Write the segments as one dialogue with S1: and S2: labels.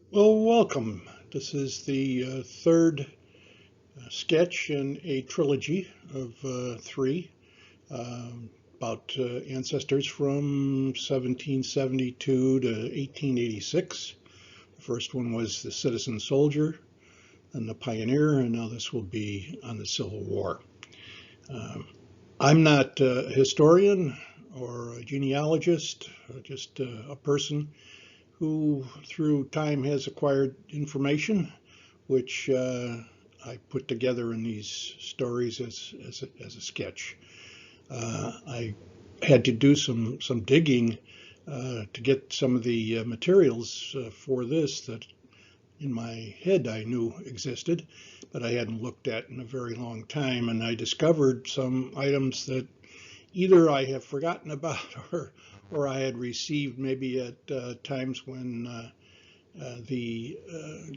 S1: Well, welcome. This is the third sketch in a trilogy of three about ancestors from 1772 to 1886. The first one was the citizen soldier and the pioneer, and now this will be on the Civil War. I'm not a historian or a genealogist, just a person who through time has acquired information which I put together in these stories as a sketch. I had to do some digging to get some of the materials for this that in my head I knew existed, but I hadn't looked at in a very long time. And I discovered some items that either I have forgotten about or I had received maybe at times when the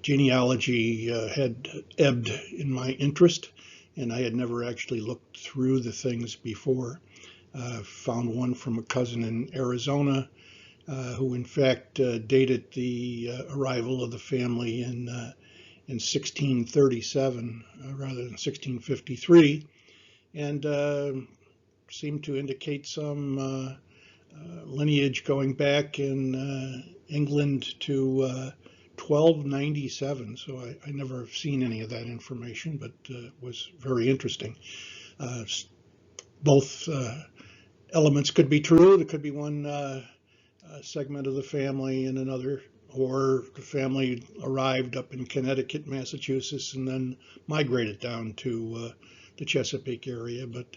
S1: genealogy had ebbed in my interest, and I had never actually looked through the things before. Found one from a cousin in Arizona who, in fact, dated the arrival of the family in 1637 rather than 1653, and seemed to indicate some lineage going back in England to 1297. So I never have seen any of that information, but it was very interesting. Uh, both elements could be true. There could be one segment of the family and another, or the family arrived up in Connecticut, Massachusetts, and then migrated down to the Chesapeake area. But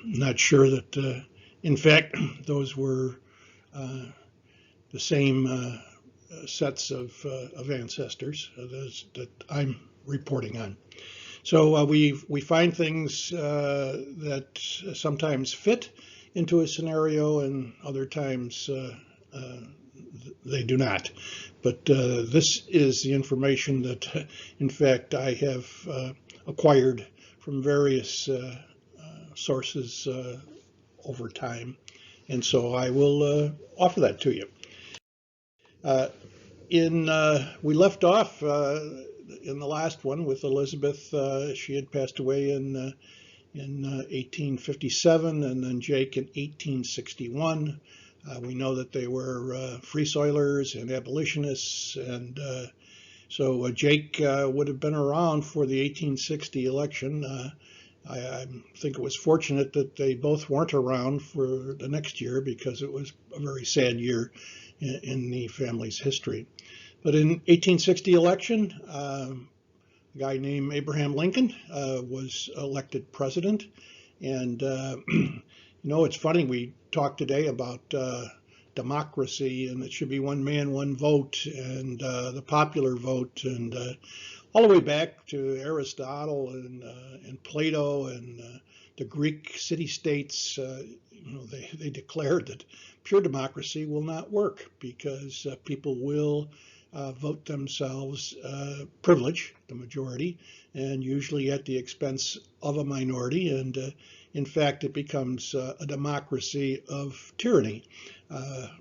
S1: not sure that, in fact, those were the same sets of ancestors that I'm reporting on. So we find things that sometimes fit into a scenario and other times they do not. But this is the information that, in fact, I have acquired from various sources over time. And so I will offer that to you. We left off in the last one with Elizabeth. She had passed away in 1857, and then Jake in 1861. We know that they were free soilers and abolitionists, and so Jake would have been around for the 1860 election. I think it was fortunate that they both weren't around for the next year because it was a very sad year in the family's history. But in 1860 election, a guy named Abraham Lincoln was elected president. And, it's funny, we talked today about democracy, and it should be one man, one vote, and the popular vote, and all the way back to Aristotle and Plato and the Greek city-states. They declared that pure democracy will not work because people will vote themselves privilege, the majority, and usually at the expense of a minority. And in fact, it becomes a democracy of tyranny,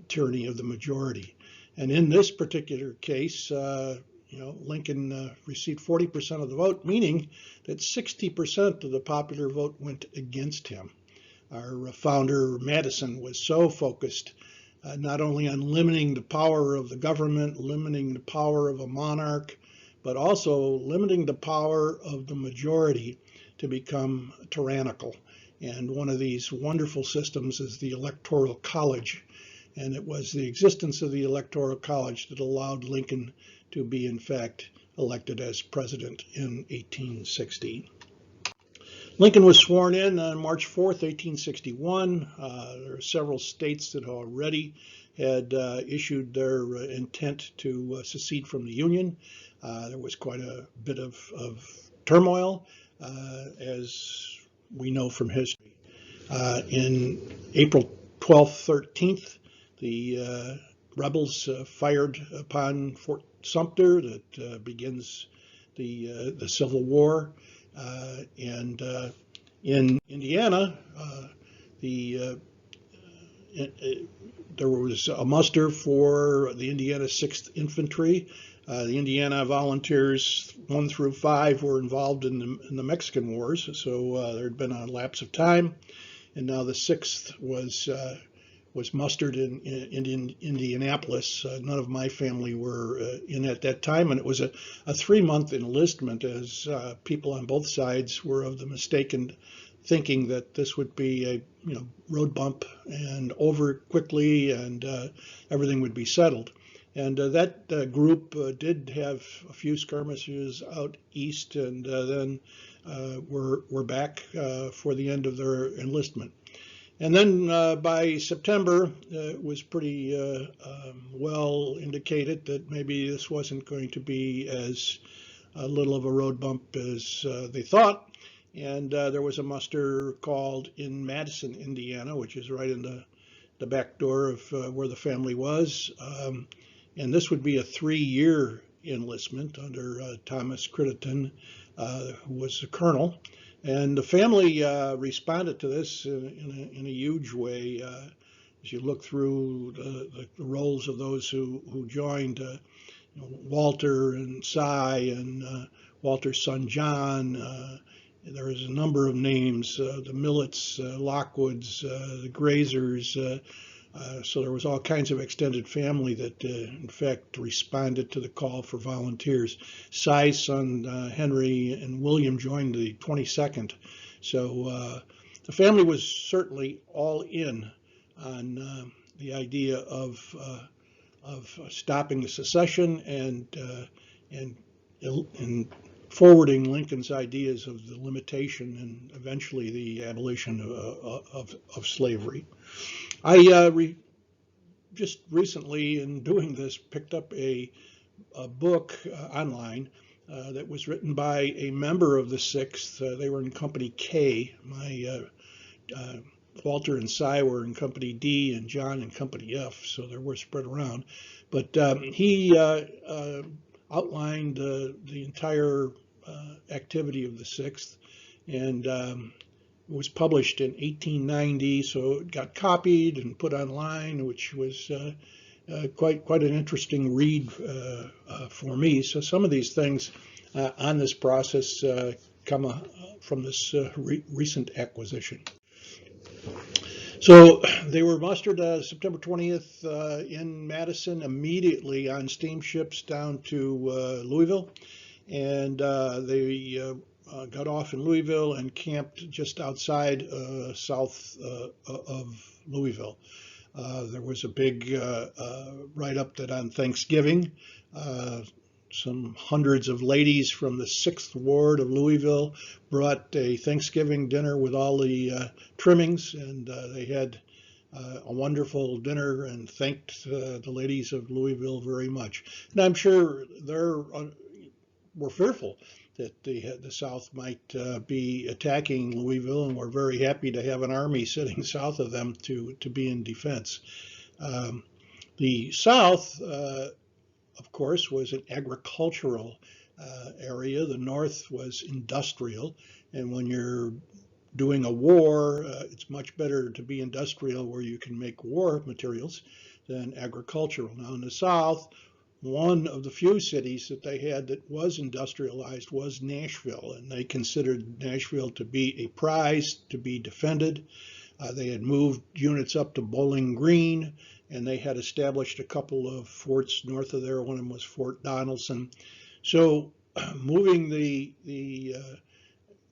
S1: tyranny of the majority. And in this particular case, Lincoln received 40% of the vote, meaning that 60% of the popular vote went against him. Our founder, Madison, was so focused not only on limiting the power of the government, limiting the power of a monarch, but also limiting the power of the majority to become tyrannical. And one of these wonderful systems is the Electoral College. And it was the existence of the Electoral College that allowed Lincoln to be, in fact, elected as president in 1860. Lincoln was sworn in on March 4th, 1861. There are several states that already had issued their intent to secede from the Union. There was quite a bit of turmoil, as we know from history. In April 12th, 13th, the rebels fired upon Fort Sumter that begins the Civil War. And in Indiana, the There was a muster for the Indiana 6th Infantry. The Indiana Volunteers 1 through 5 were involved in the Mexican Wars, so there had been a lapse of time, and now the 6th was mustered in Indianapolis. None of my family were in at that time, and it was a 3-month enlistment, as people on both sides were of the mistaken thinking that this would be a road bump and over quickly, and everything would be settled. And that group did have a few skirmishes out east, and then were back for the end of their enlistment. And then by September, it was pretty well indicated that maybe this wasn't going to be as little of a road bump as they thought. And there was a muster called in Madison, Indiana, which is right in the back door of where the family was. And this would be a 3-year enlistment under Thomas Crittenden, who was a colonel. And the family responded to this in a huge way. As you look through the roles of those who joined, Walter and Cy and Walter's son John. There was a number of names, the Millets, Lockwoods, the Grazers. So there was all kinds of extended family that, in fact, responded to the call for volunteers. Cy's son, Henry, and William joined the 22nd. So the family was certainly all in on the idea of stopping the secession and forwarding Lincoln's ideas of the limitation and eventually the abolition of slavery. I just recently, in doing this, picked up a book online that was written by a member of the 6th. They were in Company K. My Walter and Cy were in Company D, and John in Company F, so they were spread around. But he outlined the entire activity of the 6th, and it was published in 1890, so it got copied and put online, which was quite an interesting read for me. So some of these things on this process come from this recent acquisition. So they were mustered September 20th in Madison, immediately on steamships down to Louisville, and they got off in Louisville and camped just outside south of Louisville. There was a big write-up that on Thanksgiving, some hundreds of ladies from the 6th Ward of Louisville brought a Thanksgiving dinner with all the trimmings, and they had a wonderful dinner and thanked the ladies of Louisville very much. And I'm sure they were fearful that the South might be attacking Louisville, and were very happy to have an army sitting south of them to be in defense. The South, of course, was an agricultural area. The North was industrial, and when you're doing a war, it's much better to be industrial, where you can make war materials, than agricultural. Now in the South, one of the few cities that they had that was industrialized was Nashville, and they considered Nashville to be a prize to be defended. They had moved units up to Bowling Green, and they had established a couple of forts north of there. One of them was Fort Donelson. So moving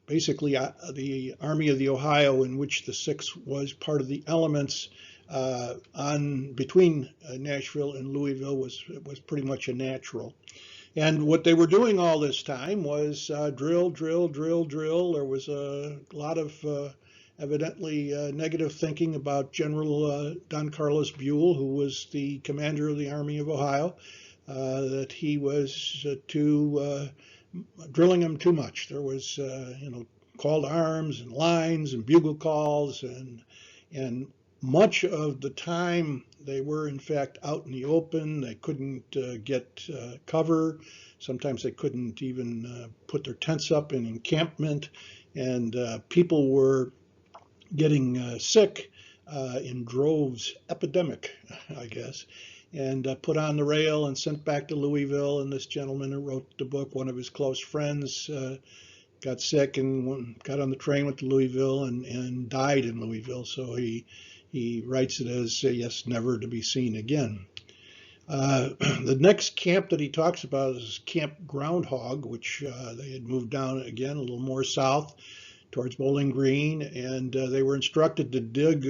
S1: basically the Army of the Ohio, in which the 6th was part of the elements, between Nashville and Louisville was pretty much a natural. And what they were doing all this time was drill. There was a lot of evidently negative thinking about General Don Carlos Buell, who was the commander of the Army of Ohio, that he was drilling them too much. There was call to arms and lines and bugle calls, and much of the time they were in fact out in the open. They couldn't get cover. Sometimes they couldn't even put their tents up in encampment, and people were getting sick in droves, epidemic, I guess, and put on the rail and sent back to Louisville. And this gentleman who wrote the book, one of his close friends, got sick and got on the train, went to Louisville, and died in Louisville. So he writes it as yes, never to be seen again. The next camp that he talks about is Camp Groundhog, which they had moved down again a little more south towards Bowling Green, and they were instructed to dig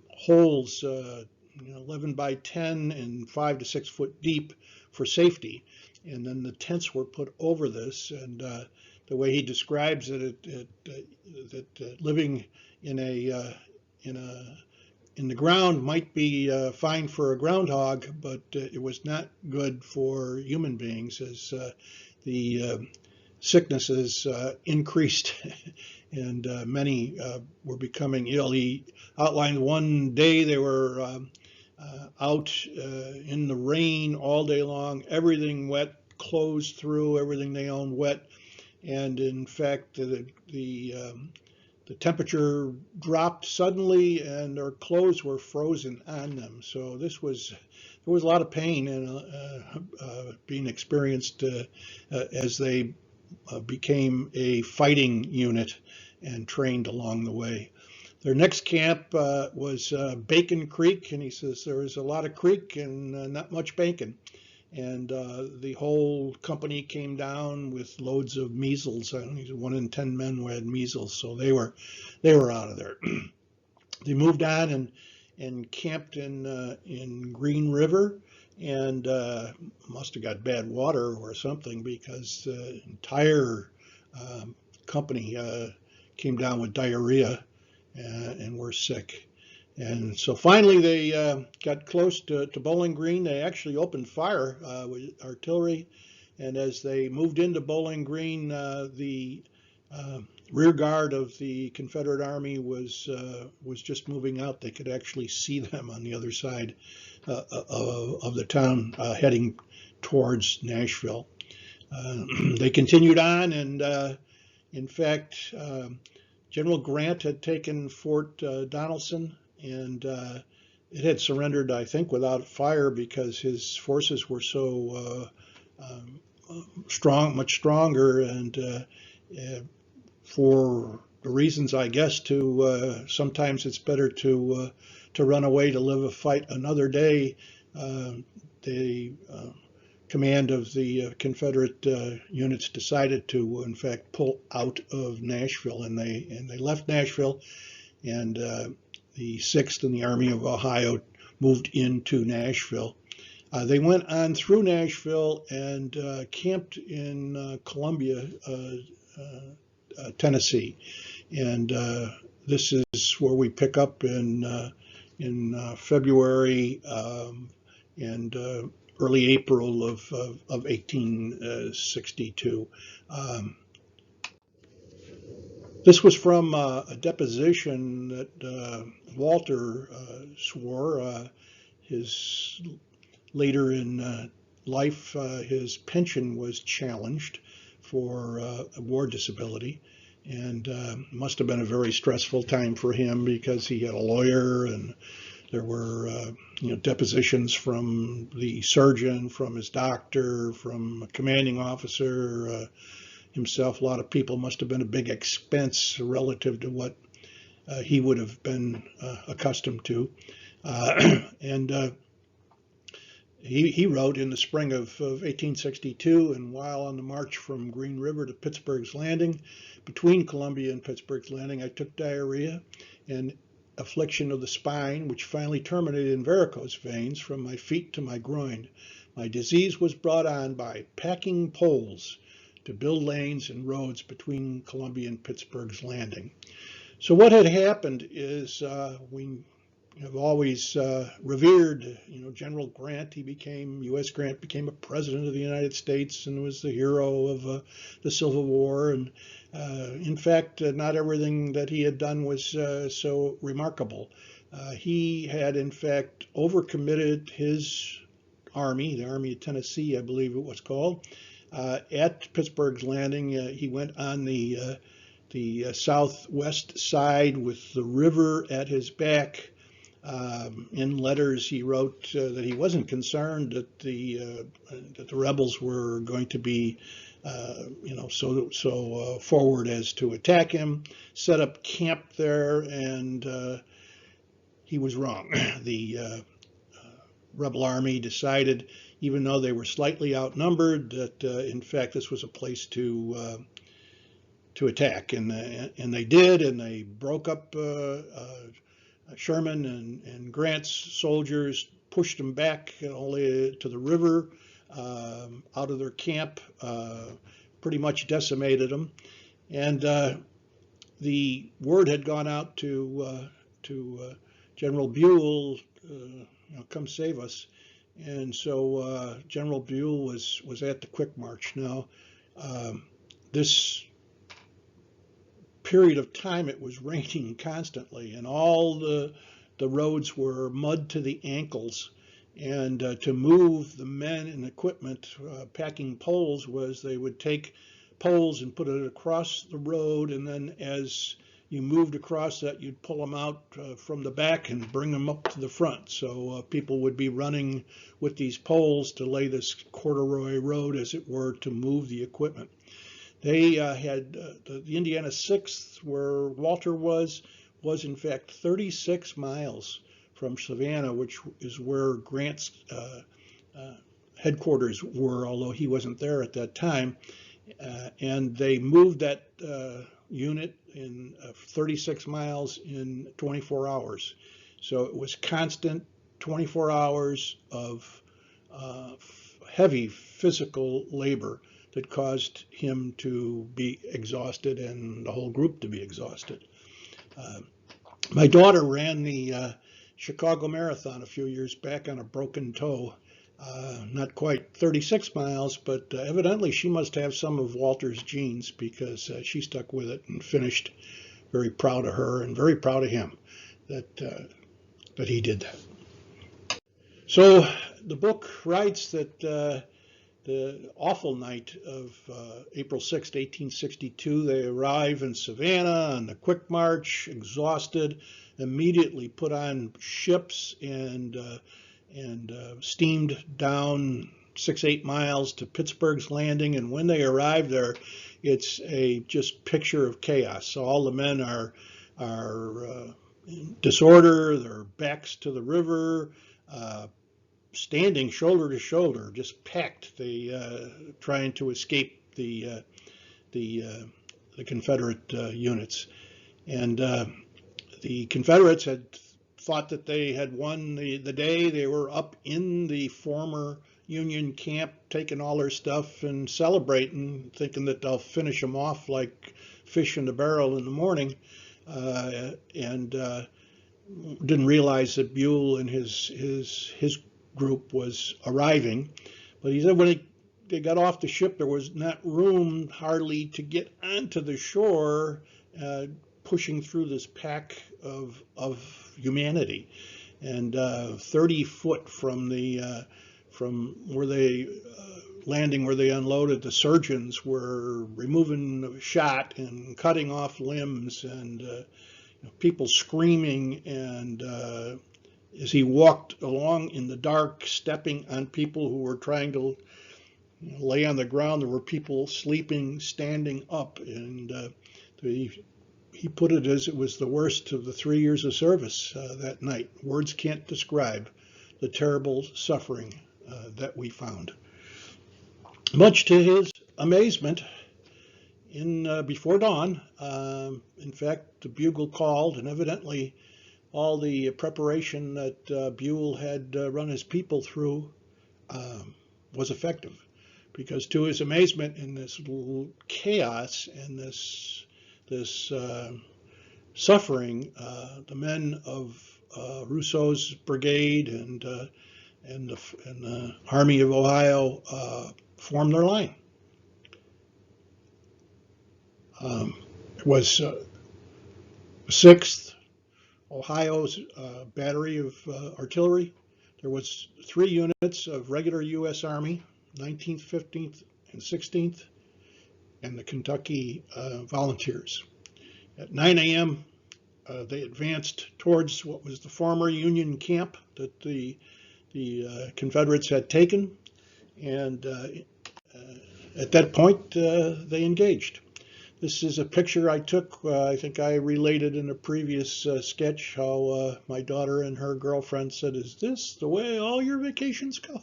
S1: holes 11 by 10 and 5 to 6 foot deep for safety. And then the tents were put over this, and the way he describes it, that living in the ground might be fine for a groundhog, but it was not good for human beings, as the sicknesses increased and many were becoming ill. He outlined one day they were out in the rain all day long, everything wet, clothes through, everything they owned wet, and in fact the temperature dropped suddenly and their clothes were frozen on them. So there was a lot of pain and being experienced as they became a fighting unit and trained along the way. Their next camp was Bacon Creek, and he says there was a lot of creek and not much bacon. And the whole company came down with loads of measles. I think 1 in 10 men had measles, so they were out of there. They moved on and camped in Green River, and must have got bad water or something, because the entire company came down with diarrhea and were sick. And so finally they got close to Bowling Green. They actually opened fire with artillery, and as they moved into Bowling Green, the rear guard of the Confederate Army was just moving out. They could actually see them on the other side of the town, heading towards Nashville. They continued on, and in fact, General Grant had taken Fort Donelson, and it had surrendered, I think, without fire, because his forces were so much stronger, and for the reasons, I guess, sometimes it's better to run away to live a fight another day. The command of the Confederate units decided to, in fact, pull out of Nashville, and they left Nashville, and the 6th and the Army of Ohio moved into Nashville. They went on through Nashville and camped in Columbia, Tennessee, and this is where we pick up in February and early April of 1862. This was from a deposition that Walter swore. His later in life, his pension was challenged for a war disability, and must have been a very stressful time for him, because he had a lawyer, and there were depositions from the surgeon, from his doctor, from a commanding officer, himself. A lot of people. Must have been a big expense relative to what he would have been accustomed to. And he wrote in the spring of 1862, and while on the march from Green River to Pittsburgh's Landing, between Columbia and Pittsburgh's Landing, I took diarrhea and affliction of the spine, which finally terminated in varicose veins from my feet to my groin. My disease was brought on by packing poles to build lanes and roads between Columbia and Pittsburgh's Landing. So what had happened is we have always revered, General Grant. U.S. Grant became a president of the United States and was the hero of the Civil War. And in fact, not everything that he had done was so remarkable. He had, in fact, overcommitted his army, the Army of Tennessee, I believe it was called, at Pittsburgh's Landing. He went on the southwest side with the river at his back. In letters, he wrote that he wasn't concerned that the rebels were going to be, so forward as to attack him. Set up camp there, and he was wrong. The rebel army decided, even though they were slightly outnumbered, that in fact this was a place to attack, and they did, and they broke up Sherman and Grant's soldiers, pushed them back only to the river, out of their camp, pretty much decimated them, and the word had gone out to General Buell, come save us. And so General Buell was at the Quick March. Now, this period of time, it was raining constantly, and all the roads were mud to the ankles. And to move the men and equipment, packing poles, was they would take poles and put it across the road, and then as you moved across that, you'd pull them out from the back and bring them up to the front. So people would be running with these poles to lay this corduroy road, as it were, to move the equipment. They had the Indiana 6th, where Walter was in fact 36 miles from Savannah, which is where Grant's headquarters were, although he wasn't there at that time. And they moved that unit in 36 miles in 24 hours. So it was constant 24 hours of heavy physical labor that caused him to be exhausted and the whole group to be exhausted. My daughter ran the Chicago Marathon a few years back on a broken toe. Not quite 36 miles, but evidently she must have some of Walter's genes, because she stuck with it and finished. Very proud of her and very proud of him that he did that. So the book writes that the awful night of April 6, 1862, they arrive in Savannah on the Quick March, exhausted, immediately put on ships and steamed down 6-8 miles to Pittsburgh's Landing. And when they arrive there, it's a just picture of chaos. So all the men are in disorder, their backs to the river, standing shoulder to shoulder, just packed. They trying to escape the Confederate units, and the Confederates had thought that they had won the day. They were up in the former Union camp, taking all their stuff and celebrating, thinking that they'll finish them off like fish in the barrel in the morning, and didn't realize that Buell and his group was arriving. But he said when they got off the ship, there was not room hardly to get onto the shore, pushing through this pack of humanity. And 30 foot from where they landing, where they unloaded, the surgeons were removing shot and cutting off limbs, and people screaming, and as he walked along in the dark, stepping on people who were trying to lay on the ground, there were people sleeping, standing up, and he put it as it was the worst of the 3 years of service that night. Words can't describe the terrible suffering that we found. Much to his amazement, before dawn, in fact, the bugle called, and evidently all the preparation that Buell had run his people through was effective, because to his amazement, in this chaos and this suffering, the men of Rousseau's brigade and the Army of Ohio formed their line. It was 6th Ohio's battery of artillery. There was 3 units of regular U.S. Army, 19th, 15th, and 16th, and the Kentucky Volunteers. At 9 a.m., they advanced towards what was the former Union camp that the Confederates had taken, and at that point they engaged. This is a picture I took. I think I related in a previous sketch how my daughter and her girlfriend said, "Is this the way all your vacations go?"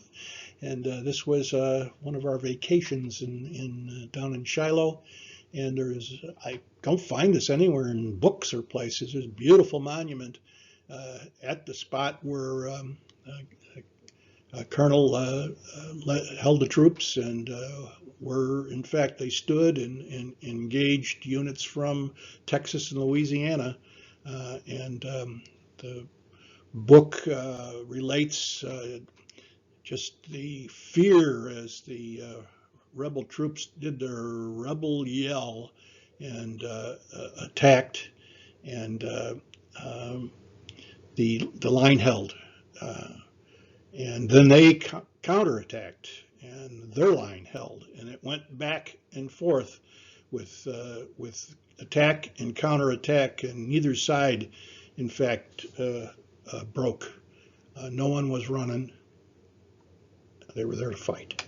S1: And this was one of our vacations down in Shiloh. And I don't find this anywhere in books or places. There's a beautiful monument at the spot where Colonel held the troops, and were, in fact, they stood and engaged units from Texas and Louisiana. And the book relates just the fear as the rebel troops did their rebel yell and attacked, and the line held. And then they counterattacked, and their line held, and it went back and forth with attack and counterattack, and neither side, in fact, broke. No one was running. They were there to fight.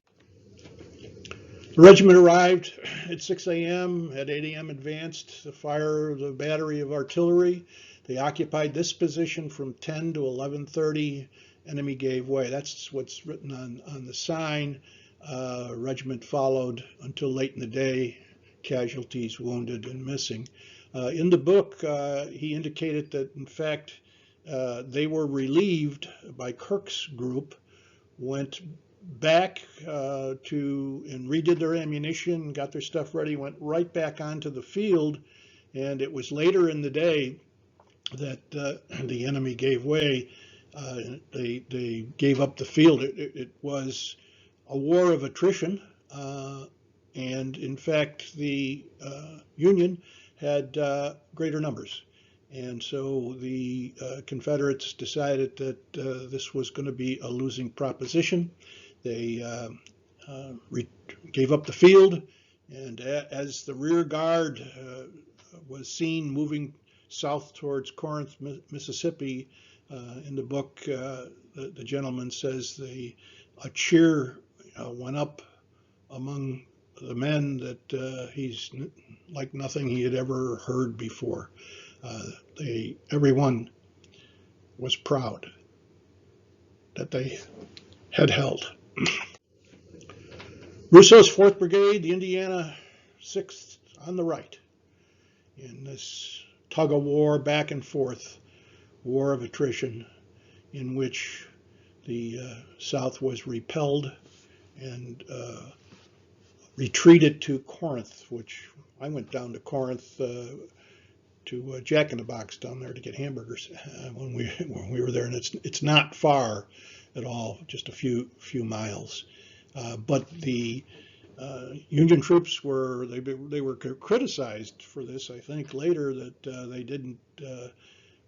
S1: The regiment arrived at 6 a.m. At 8 a.m. advanced to fire the battery of artillery. They occupied this position from 10 to 11:30. Enemy gave way. That's what's written on the sign. Regiment followed until late in the day. Casualties, wounded, and missing. In the book, he indicated that, in fact, they were relieved by Kirk's group, went back and redid their ammunition, got their stuff ready, went right back onto the field, and it was later in the day that the enemy gave way. They gave up the field. It was a war of attrition, and in fact the Union had greater numbers. And so the Confederates decided that this was going to be a losing proposition. They gave up the field, and as the rear guard was seen moving south towards Corinth, Mississippi, in the book, the gentleman says a cheer went up among the men that he's like nothing he had ever heard before. Everyone was proud that they had held. Rousseau's 4th Brigade, the Indiana 6th on the right, in this tug of war, back and forth, war of attrition, in which the South was repelled and retreated to Corinth, which I went down to Corinth to Jack in the Box down there to get hamburgers when we were there, and it's not far at all, just a few miles. But the Union troops were criticized for this, I think, later, that they didn't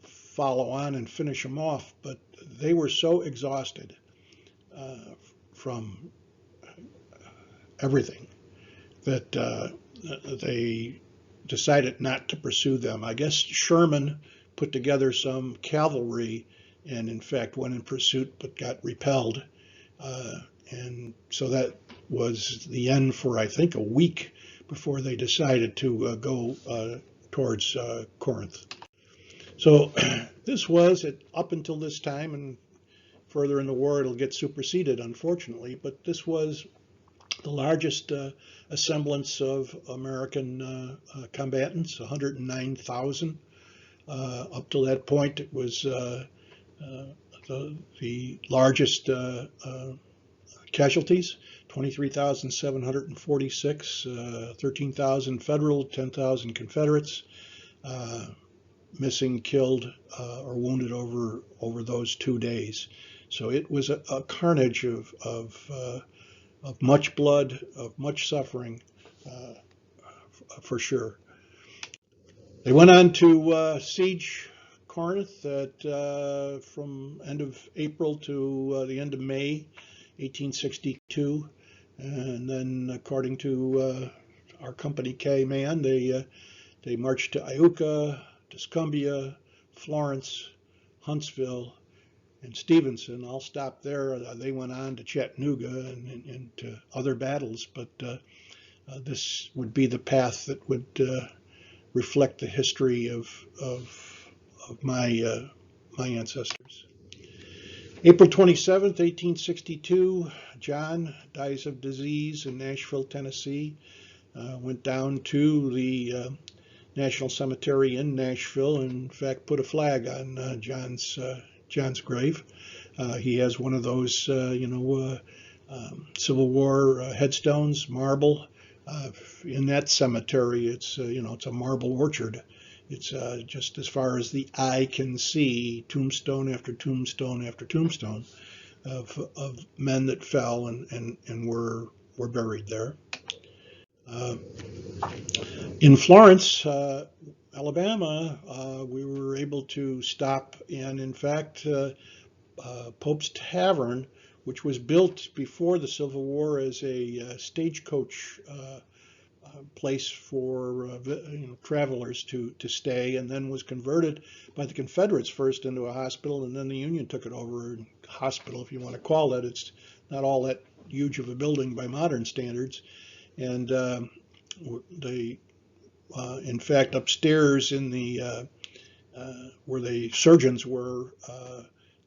S1: follow on and finish them off, but they were so exhausted from everything that they decided not to pursue them. I guess Sherman put together some cavalry and in fact went in pursuit but got repelled. And so that was the end for, I think, a week before they decided to go towards Corinth. So this was, up until this time, and further in the war it'll get superseded, unfortunately, but this was the largest assemblance of American combatants, 109,000. Up to that point, it was the largest casualties, 23,746, 13,000 Federal, 10,000 Confederates, missing, killed, or wounded over those 2 days. So it was a carnage of much blood, of much suffering, for sure. They went on to siege Corinth from end of April to the end of May 1862, and then, according to our Company K man, they They marched to Iuka, Tuscumbia, Florence, Huntsville, and Stevenson. I'll stop there. They went on to Chattanooga and to other battles, but this would be the path that would reflect the history of my ancestors. April 27th, 1862, John dies of disease in Nashville, Tennessee. Went down to the National Cemetery in Nashville and, in fact, put a flag on John's grave. He has one of those, Civil War headstones, marble. In that cemetery, it's a marble orchard. It's just as far as the eye can see, tombstone after tombstone after tombstone of men that fell and were buried there. In Florence, Alabama, we were able to stop, and in fact, Pope's Tavern, which was built before the Civil War as a stagecoach place for travelers to stay, and then was converted by the Confederates first into a hospital, and then the Union took it over. Hospital, if you want to call it. It's not all that huge of a building by modern standards. And they, in fact, upstairs in the where the surgeons were,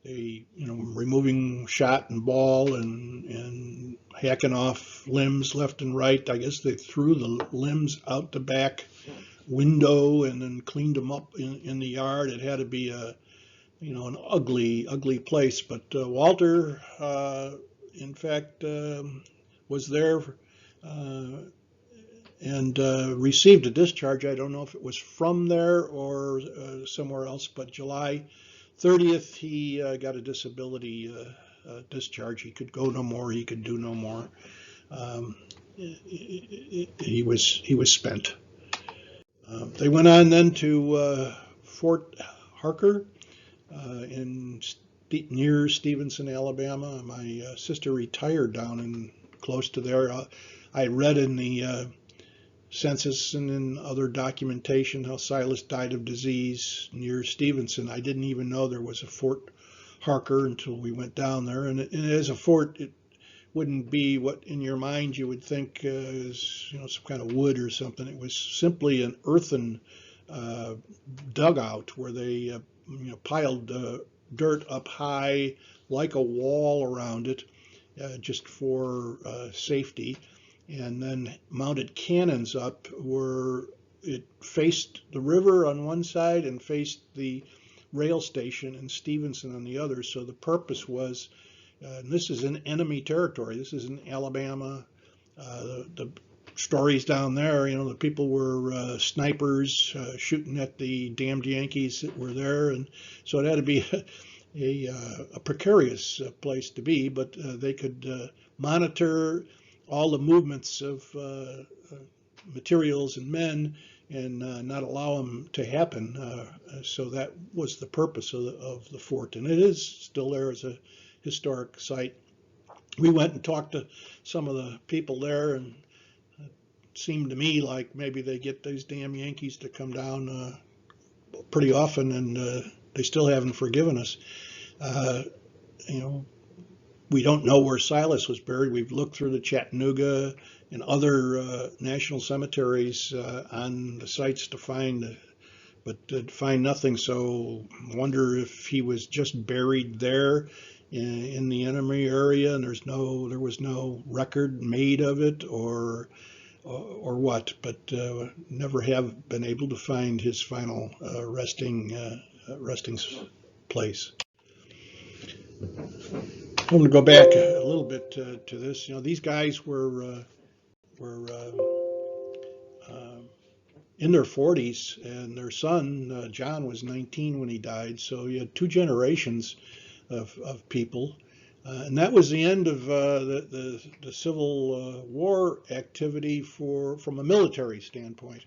S1: they, removing shot and ball and hacking off limbs left and right. I guess they threw the limbs out the back window and then cleaned them up in the yard. It had to be an ugly place. But Walter, in fact, was there and received a discharge. I don't know if it was from there or somewhere else, but July 30th, he got a disability discharge. He could go no more. He could do no more. He was spent. They went on then to Fort Harker near Stevenson, Alabama. My sister retired down in close to there. I read in the census and in other documentation how Silas died of disease near Stevenson. I didn't even know there was a Fort Harker until we went down there. And as a fort, it wouldn't be what in your mind you would think is some kind of wood or something. It was simply an earthen dugout where they piled dirt up high like a wall around it, just for safety, and then mounted cannons up where it faced the river on one side and faced the rail station in Stevenson on the other. So the purpose was, and this is in enemy territory. This is in Alabama. The stories down there, the people were snipers shooting at the damned Yankees that were there, and so it had to be a precarious place to be, but they could monitor all the movements of materials and men and not allow them to happen. So that was the purpose of the fort, and it is still there as a historic site. We went and talked to some of the people there, and it seemed to me like maybe they get these damn Yankees to come down pretty often, and they still haven't forgiven us. We don't know where Silas was buried. We've looked through the Chattanooga and other national cemeteries on the sites to find, but to find nothing. So I wonder if he was just buried there in the enemy area, and there was no record made of it, or what. But never have been able to find his final resting place. I'm going to go back a little bit to this. These guys were in their 40s, and their son John was 19 when he died. So you had two generations of people, and that was the end of the Civil War activity from a military standpoint.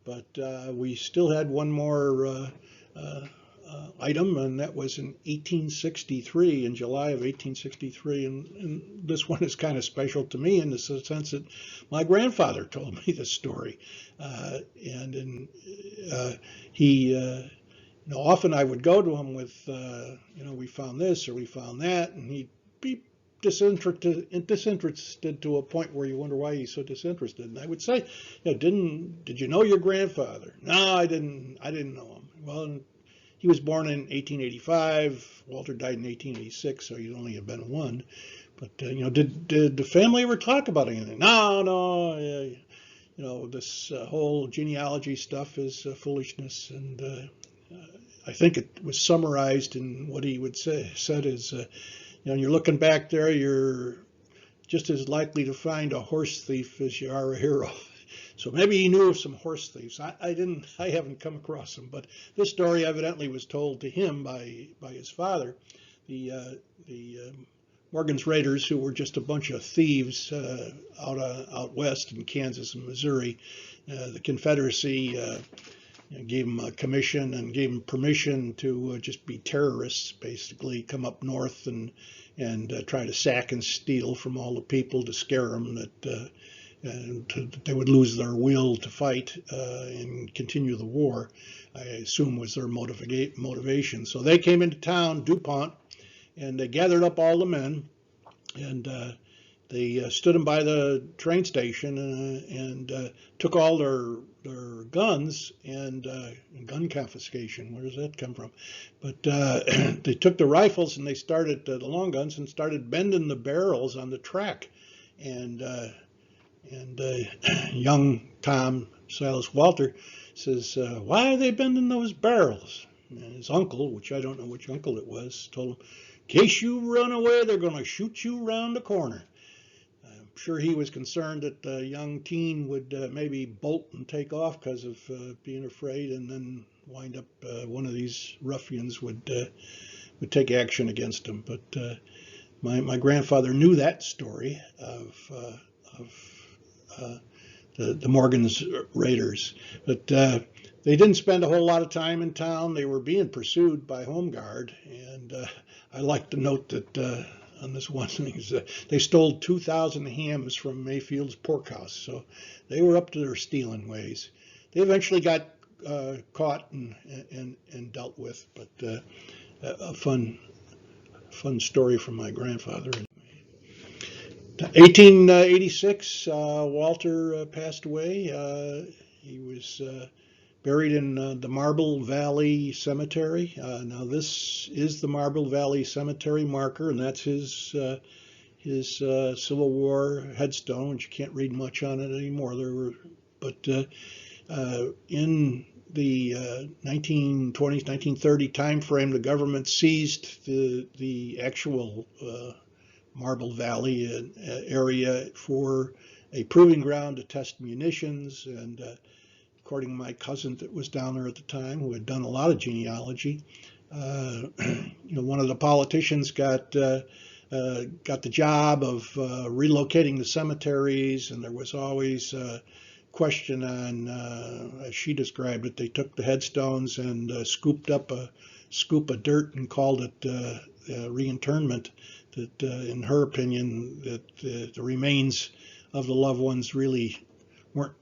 S1: But we still had one more item, and that was in 1863, in July of 1863. And this one is kind of special to me in the sense that my grandfather told me this story. And he, often I would go to him with, we found this or we found that, and he'd be disinterested to a point where you wonder why he's so disinterested. And I would say, did you know your grandfather? No, I didn't know him. Well, he was born in 1885. Walter died in 1886, so he'd only have been one. But did the family ever talk about anything? No. This whole genealogy stuff is foolishness, and I think it was summarized in what he said is, you're looking back there, you're just as likely to find a horse thief as you are a hero. So maybe he knew of some horse thieves. I haven't come across them, but this story evidently was told to him by his father. The Morgan's Raiders, who were just a bunch of thieves out west in Kansas and Missouri, the Confederacy gave them a commission and gave them permission to just be terrorists, basically come up north and try to sack and steal from all the people to scare them that they would lose their will to fight and continue the war, I assume was their motivation. So they came into town, DuPont, and they gathered up all the men, and they stood them by the train station and took all their guns and gun confiscation. Where does that come from? But they took the rifles and they started the long guns and started bending the barrels on the track. And young Tom Silas Walter says, "Why are they bending those barrels?" And his uncle, which I don't know which uncle it was, told him, "In case you run away, they're going to shoot you round the corner." I'm sure he was concerned that the young teen would maybe bolt and take off because of being afraid, and then wind up one of these ruffians would take action against him. But my grandfather knew that story of the Morgan's Raiders, but they didn't spend a whole lot of time in town. They were being pursued by Home Guard, and I like to note that on this one thing, they stole 2,000 hams from Mayfield's Porkhouse, so they were up to their stealing ways. They eventually got caught and dealt with, but a fun story from my grandfather. 1886, Walter passed away. He was buried in the Marble Valley Cemetery. Now this is the Marble Valley Cemetery marker, and that's his Civil War headstone, which you can't read much on it anymore. But in the 1920s, 1930 time frame, the government seized the actual Marble Valley area for a proving ground to test munitions, and according to my cousin that was down there at the time, who had done a lot of genealogy, one of the politicians got the job of relocating the cemeteries, and there was always a question on, as she described it, they took the headstones and scooped up a scoop of dirt and called it reinterment. That, in her opinion, that the remains of the loved ones really weren't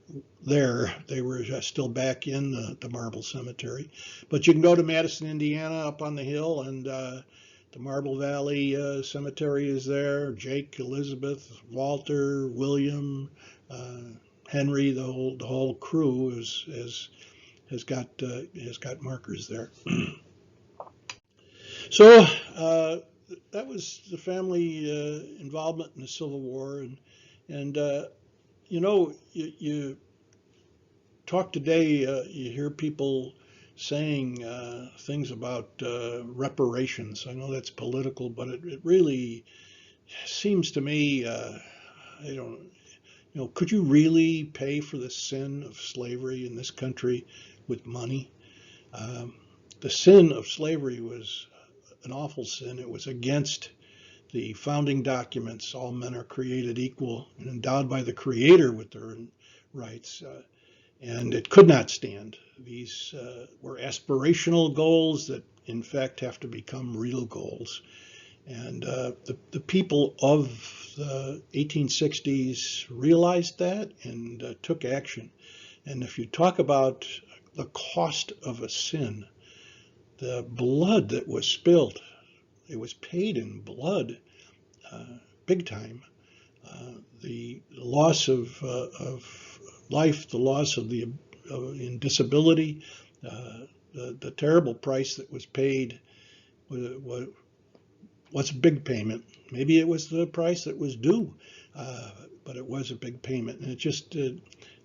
S1: there. They were still back in the Marble Cemetery. But you can go to Madison, Indiana, up on the hill, and the Marble Valley Cemetery is there. Jake, Elizabeth, Walter, William, Henry, the whole crew has got markers there. So that was the family involvement in the Civil War, and you talk today, you hear people saying things about reparations. I know that's political, but it really seems to me, I don't, could you really pay for the sin of slavery in this country with money? The sin of slavery was an awful sin. It was against the founding documents. All men are created equal and endowed by the Creator with their rights. And it could not stand. These were aspirational goals that in fact have to become real goals. And the people of the 1860s realized that and took action. And if you talk about the cost of a sin, the blood that was spilled, it was paid in blood, big time. The loss of life, the loss of in disability, the terrible price that was paid was a big payment. Maybe it was the price that was due, but it was a big payment. And it just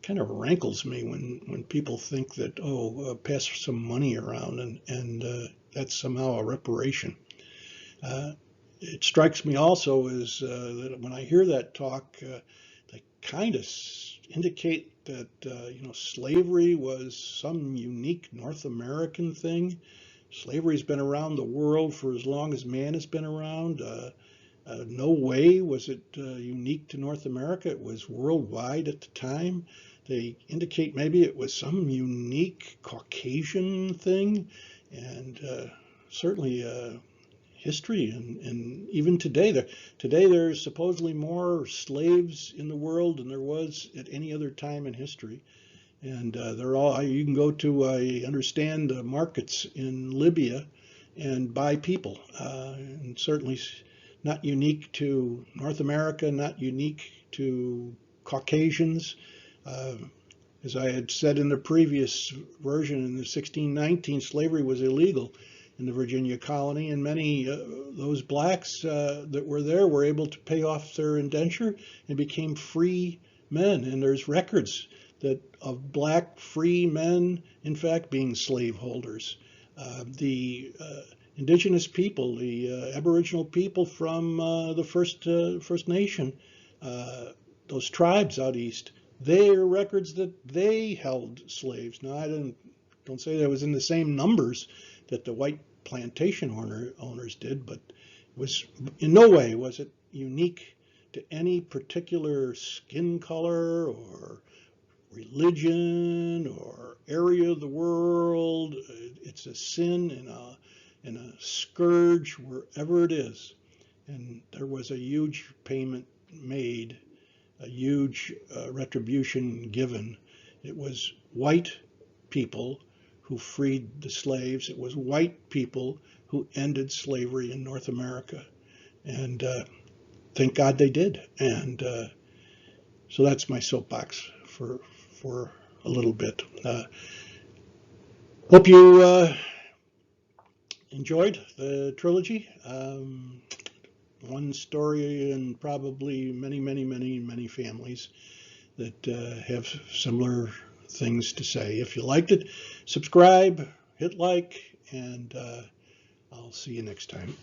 S1: kind of rankles me when people think that, pass some money around and that's somehow a reparation. It strikes me also as that when I hear that talk, they kind of indicate that slavery was some unique North American thing. Slavery's been around the world for as long as man has been around. No way was it unique to North America. It was worldwide at the time. They indicate maybe it was some unique Caucasian thing, and certainly history and even today there's supposedly more slaves in the world than there was at any other time in history. And they're all, you can go to, I understand, markets in Libya and buy people. And certainly not unique to North America, not unique to Caucasians. As I had said in the previous version, in the 1619, slavery was illegal in the Virginia colony, and many those blacks that were there were able to pay off their indenture and became free men. And there's records that of black free men, in fact, being slaveholders. The indigenous people, the Aboriginal people from the First Nation, those tribes out east, they are records that they held slaves. Now, I don't say that was in the same numbers that the white plantation owners did, but it was in no way was it unique to any particular skin color or religion or area of the world. It's a sin and a scourge wherever it is. And there was a huge payment made, a huge retribution given. It was white people who freed the slaves. It was white people who ended slavery in North America. And thank God they did. And so that's my soapbox for a little bit. Hope you enjoyed the trilogy. One story and probably many families that have similar things to say. If you liked it, subscribe, hit like, and I'll see you next time.